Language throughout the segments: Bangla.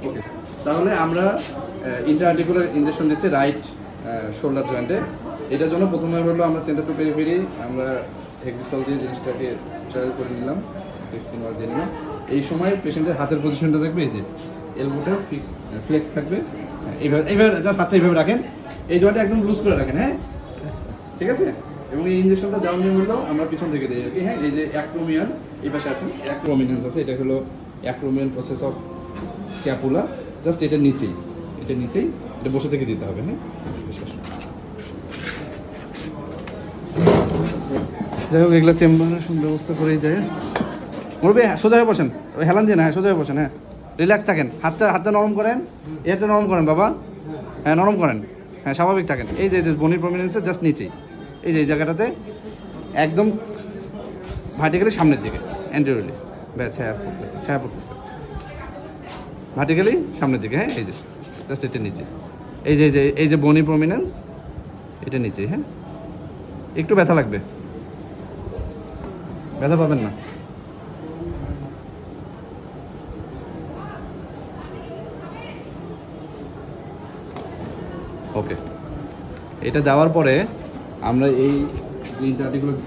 ওকে, তাহলে আমরা ইন্টারআর্টিকুলার ইনজেকশন দিচ্ছি রাইট শোল্ডার জয়েন্টে। এটার জন্য প্রথমে হলো আমরা সেন্টার টু পেরিফেরি আমরা হেক্সিসল দিয়ে জিনিসটাকে স্টাইল করে নিলাম, স্কিন ওয়াশ দিয়ে নিলাম। এই সময় পেশেন্টের হাতের পজিশনটা থাকবে এই যে এলবোটা ফ্লেক্স থাকবে, এইভাবে এইভাবে জাস্ট হাতটা এইভাবে রাখেন, এই জয়েন্টটা একদম লুজ করে রাখেন। হ্যাঁ, ঠিক আছে। এবং এই ইনজেকশনটা দেওয়ার নিয়ম হলো আমরা পিছন থেকে দিই আর কি। হ্যাঁ, এই যে অ্যাক্রোমিয়ান এই পাশে আছেন, অ্যাক্রোমিনেন্স আছে, এটা হলো acromion process of scapula, just এটা নিচেই এটা বসে থেকে দিতে হবে। হ্যাঁ, যাই হোক, এগুলো চেম্বারের ব্যবস্থা করেই দেয়। মুরব্বী সোজা হয়ে বসেন, ওই হেলান দিয়ে না, হ্যাঁ সোজা হয়ে বসেন। হ্যাঁ, রিল্যাক্স থাকেন, হাতটা নরম করেন, এটা নরম করেন বাবা, হ্যাঁ নরম করেন, হ্যাঁ স্বাভাবিক থাকেন। এই যে বনির প্রমিনেন্সের জাস্ট নিচেই এই যে এই জায়গাটাতে একদম ভার্টিক্যালি সামনের দিকে অ্যান্টেরিয়রলি ছায়া পড়তেছে ভার্টিক্যালি সামনের দিকে। হ্যাঁ, এই যে জাস্ট এটা নিচে, এই যে বনি প্রমিনেন্স এটা নিচে। হ্যাঁ, একটু ব্যথা লাগবে, ব্যথা পাবেন না। ওকে, এটা দেওয়ার পরে আমরা এই ইন্টারআর্টিকুলার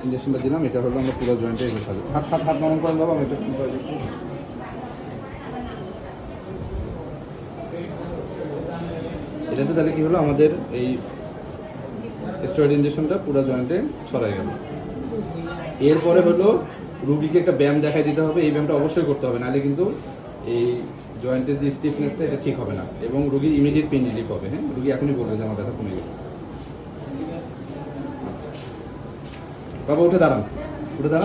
ইনজেকশনটা দিলাম। এটা হলো আমরা পুরো জয়েন্টে এগুলো সাজে হাত নরম করেন বাবা, আমি এটা করে দিচ্ছি। এটাতে তাহলে কী হলো, আমাদের এই স্টেরয়েড ইনজেকশনটা পুরো জয়েন্টে ছড়াই গেল। এরপরে হলো রুগীকে একটা ব্যায়াম দেখাই দিতে হবে, এই ব্যায়ামটা অবশ্যই করতে হবে, নাহলে কিন্তু এই জয়েন্টের যে স্টিফনেসটা এটা ঠিক হবে না এবং রুগীর ইমিডিয়েট পেন রিলিফ হবে। হ্যাঁ, রুগী এখনই বলবে যে আমার ব্যথা কমে গেছে। বাবা উঠে দাঁড়ান,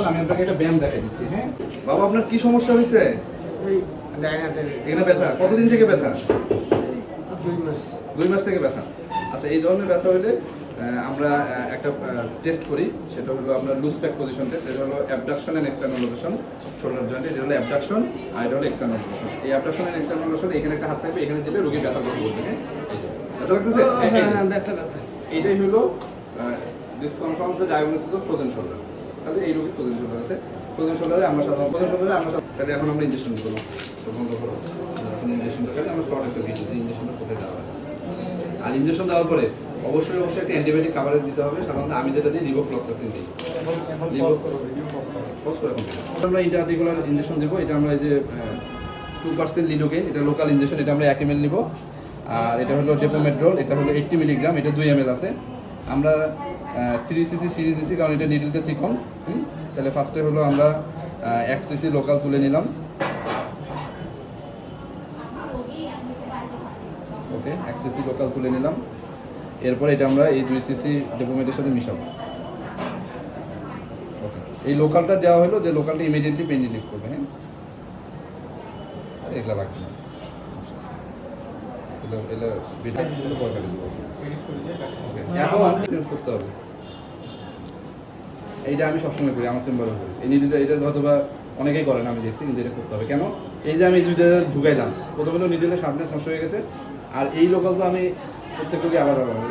আমি আপনাকে একটা ব্যায়াম দেখাই দিচ্ছি। হ্যাঁ বাবা, আপনার কি সমস্যা হয়েছে? এখানে ব্যথা কতদিন থেকে ব্যথা? 2 মাস থেকে ব্যথা। আচ্ছা, এই ধরনের ব্যথা হলে আমরা একটা টেস্ট করি, সেটা হলো আপনার লুজ প্যাক পজিশন টেস্ট। এটা হলো abduction and external rotation shoulder জয়েন্টে। এটা হলো অ্যাবডাকশন আর এটা হলো এক্সটার্নাল রোটেশন। এই অ্যাবডাকশন অ্যান্ড এক্সটার্নাল রোটেশন, এখানে একটা হাত থাকবে, এখানে দিলে রোগীর ব্যথার কথা বলবে। হ্যাঁ, ব্যথা লাগতেছে? এইটাই হলো this confirms the diagnosis of frozen shoulder. তাহলে এই রোগীর ফ্রোজেন শোল্ডার আছে। ফ্রোজেন শোল্ডারে আমরা তাহলে এখন আমরা ইনজেকশন দেবো। বন্ধ করো, এখন ইনজেকশনটা খালি আমরা শর্ট একটা ভিডিও ইনজেকশনটা কোথায় দেওয়া হয়। আর ইনজেকশন দেওয়ার পরে অবশ্যই একটা অ্যান্টিবায়োটিক কাভারেজ দিতে হবে। সাধারণত আমি যেটা দিই লিভোফ্লক্সাসিন দিই। আমরা ইন্টারআর্টিকুলার ইনজেকশন দেবো। এটা আমরা এই যে 2% লিডোকেইন, এটা লোকাল ইনজেকশন, এটা আমরা 1 ml নিব। আর এটা হলো ডেপোমেড্রল, এটা হলো 80 মিলিগ্রাম, এটা 2 ml আছে। আমরা 3 cc সিরিজ দিচ্ছি কারণ এটা নিডলতে চিকন। তাহলে ফার্স্টে হলো আমরা 1 cc লোকাল তুলে নিলাম। ওকে, 1 cc লোকাল তুলে নিলাম। এরপর এটা আমরা এই 2 cc ডেপোমেটের সাথে মিশাবো। ওকে, এই লোকালটা দেওয়া হলো যে লোকালটা ইমিডিয়েটলি পেন রিলিফ করবে। হ্যাঁ, এগুলো লাগবে না, এটা বেটা পরে কাটে দেবো। এখন চেঞ্জ করতে হবে। এইটা আমি সবসময় করি, আমার চেম্বারে করি। এই নিডিটা এটা হয়তো বা অনেকেই করেন, আমি দেখছি, কিন্তু এটা করতে হবে। কেন? এই যে আমি এই দুইটা ঢুকাইলাম, প্রথমে নিডিলের শার্পনেস নষ্ট হয়ে গেছে, আর এই লোকাল তো আমি প্রত্যেকটাকে আলাদা আলাদা